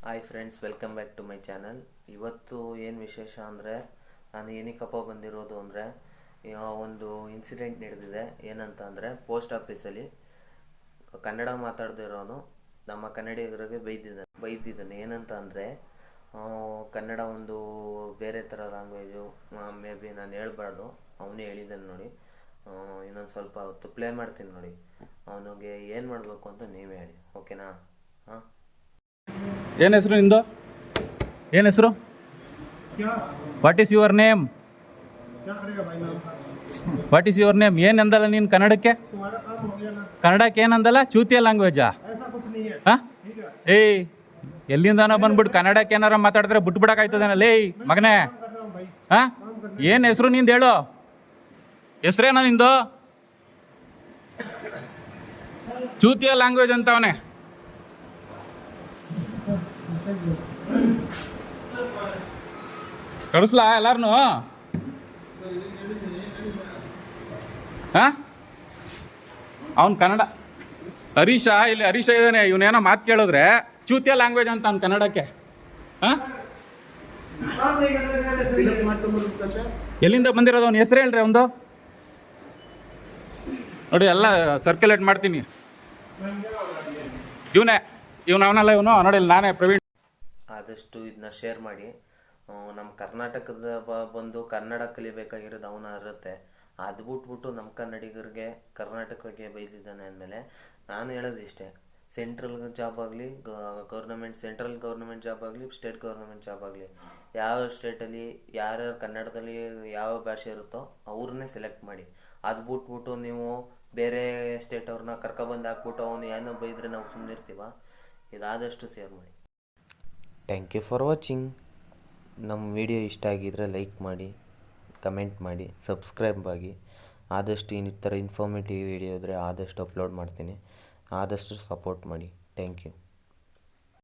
Hi friends, welcome back to my channel. ಇವತ್ತು ಏನು ವಿಶೇಷ ಅಂದರೆ, ನಾನು ಏನಕ್ಕಪ್ಪ ಬಂದಿರೋದು ಅಂದರೆ, ಒಂದು ಇನ್ಸಿಡೆಂಟ್ ನಡೆದಿದೆ. ಏನಂತ ಅಂದರೆ, ಪೋಸ್ಟ್ ಆಫೀಸಲ್ಲಿ ಕನ್ನಡ ಮಾತಾಡ್ದಿರೋನು ನಮ್ಮ ಕನ್ನಡಿಗರಿಗೆ ಬೈದಿದ್ದಾನೆ. ಏನಂತ ಅಂದರೆ, ಕನ್ನಡ ಒಂದು ಬೇರೆ ಥರ ಲ್ಯಾಂಗ್ವೇಜು, ಮೇ ಬಿ ನಾನು ಹೇಳ್ಬಾರ್ದು, ಅವನೇ ಹೇಳಿದ್ದಾನೆ ನೋಡಿ. ಇನ್ನೊಂದು ಸ್ವಲ್ಪ ಹೊತ್ತು ಪ್ಲೇ ಮಾಡ್ತೀನಿ ನೋಡಿ. ಅವನಿಗೆ ಏನು ಮಾಡಬೇಕು ಅಂತ ನೀವೇ ಹೇಳಿ, ಓಕೆನಾ? ಹಾಂ, ಏನು ಹೆಸರು ನಿಂದು? ಏನು ಹೆಸರು? What is your name? What is your name? ಏನು ಅಂದಲ್ಲ ನೀನು ಕನ್ನಡಕ್ಕೆ? ಕನ್ನಡಕ್ಕೆ ಏನಂದಲ್ಲ? ಚೂತಿಯ ಲ್ಯಾಂಗ್ವೇಜಾ? ಹಾಂ, ಏಯ್, ಎಲ್ಲಿಂದಾನೋ ಬಂದ್ಬಿಟ್ಟು ಕನ್ನಡಕ್ಕೆ ಏನಾರ ಮಾತಾಡಿದ್ರೆ ಬಿಟ್ಬಿಡಕ್ಕಾಯ್ತದೇನಲ್ಲ ಏಯ್ ಮಗನೇ. ಹಾಂ, ಏನು ಹೆಸರು ನಿಂದು ಹೇಳು? ಹೆಸ್ರೇನೋ ನಿಂದು? ಚೂತಿಯ ಲ್ಯಾಂಗ್ವೇಜ್ ಅಂತವನೇ. ಕಳಿಸ್ಲಾ ಎಲ್ಲಾರನು? ಹಾಂ, ಅವನು ಕನ್ನಡ ಹರೀಶ, ಇಲ್ಲಿ ಹರೀಶ ಇದ್ದಾನೆ. ಇವನೇನೋ ಮಾತು ಕೇಳಿದ್ರೆ ಚೂತಿಯ ಲ್ಯಾಂಗ್ವೇಜ್ ಅಂತ ಅವ್ನು ಕನ್ನಡಕ್ಕೆ. ಹಾಂ, ಎಲ್ಲಿಂದ ಬಂದಿರೋದು? ಅವ್ನ ಹೆಸರು ಹೇಳ್ರಿ ಒಂದು. ನೋಡಿ, ಎಲ್ಲ ಸರ್ಕ್ಯುಲೇಟ್ ಮಾಡ್ತೀನಿ. ಅವನಲ್ಲ ಇವನು ನೋಡಿ. ನಾನೇ ಪ್ರವೀಣ್. ಆದಷ್ಟು ಇದನ್ನ ಶೇರ್ ಮಾಡಿ. ನಮ್ಮ ಕರ್ನಾಟಕದ ಬಂದು ಕನ್ನಡ ಕಲಿಬೇಕಾಗಿರೋದು ಅವನ ಇರುತ್ತೆ. ಅದು ಬಿಟ್ಬಿಟ್ಟು ನಮ್ಮ ಕನ್ನಡಿಗರಿಗೆ ಕರ್ನಾಟಕಕ್ಕೆ ಬೈದಿದ್ದಾನೆ ಅಂದಮೇಲೆ ನಾನು ಹೇಳೋದು ಇಷ್ಟೇ: ಸೆಂಟ್ರಲ್ ಜಾಬ್ ಆಗಲಿ, ಸೆಂಟ್ರಲ್ ಗೌರ್ಮೆಂಟ್ ಜಾಬ್ ಆಗಲಿ, ಸ್ಟೇಟ್ ಗೌರ್ಮೆಂಟ್ ಜಾಬ್ ಆಗಲಿ, ಯಾವ ಸ್ಟೇಟಲ್ಲಿ ಯಾರ್ಯಾರು ಕನ್ನಡದಲ್ಲಿ ಯಾವ ಭಾಷೆ ಇರುತ್ತೋ ಅವ್ರನ್ನೇ ಸೆಲೆಕ್ಟ್ ಮಾಡಿ. ಅದು ಬಿಟ್ಬಿಟ್ಟು ನೀವು ಬೇರೆ ಸ್ಟೇಟ್ ಅವ್ರನ್ನ ಕರ್ಕೊಬಂದು ಹಾಕ್ಬಿಟ್ಟು ಅವನು ಏನೋ ಬೈದರೆ ನಾವು ಸುಮ್ಮನೆ ಇರ್ತೀವ? ಇದಾದಷ್ಟು ಶೇರ್ ಮಾಡಿ. Thank you for watching. ನಮ್ಮ ವಿಡಿಯೋ ಇಷ್ಟ ಆಗಿದ್ರೆ ಲೈಕ್ ಮಾಡಿ, ಕಮೆಂಟ್ ಮಾಡಿ, ಸಬ್ಸ್ಕ್ರೈಬ್ ಆಗಿ. ಆದಷ್ಟು ಈ ಥರ ಇನ್ಫಾರ್ಮೇಟಿವ್ ವಿಡಿಯೋ ಇದ್ದರೆ ಆದಷ್ಟು ಅಪ್ಲೋಡ್ ಮಾಡ್ತೀನಿ. ಆದಷ್ಟು ಸಪೋರ್ಟ್ ಮಾಡಿ. Thank you.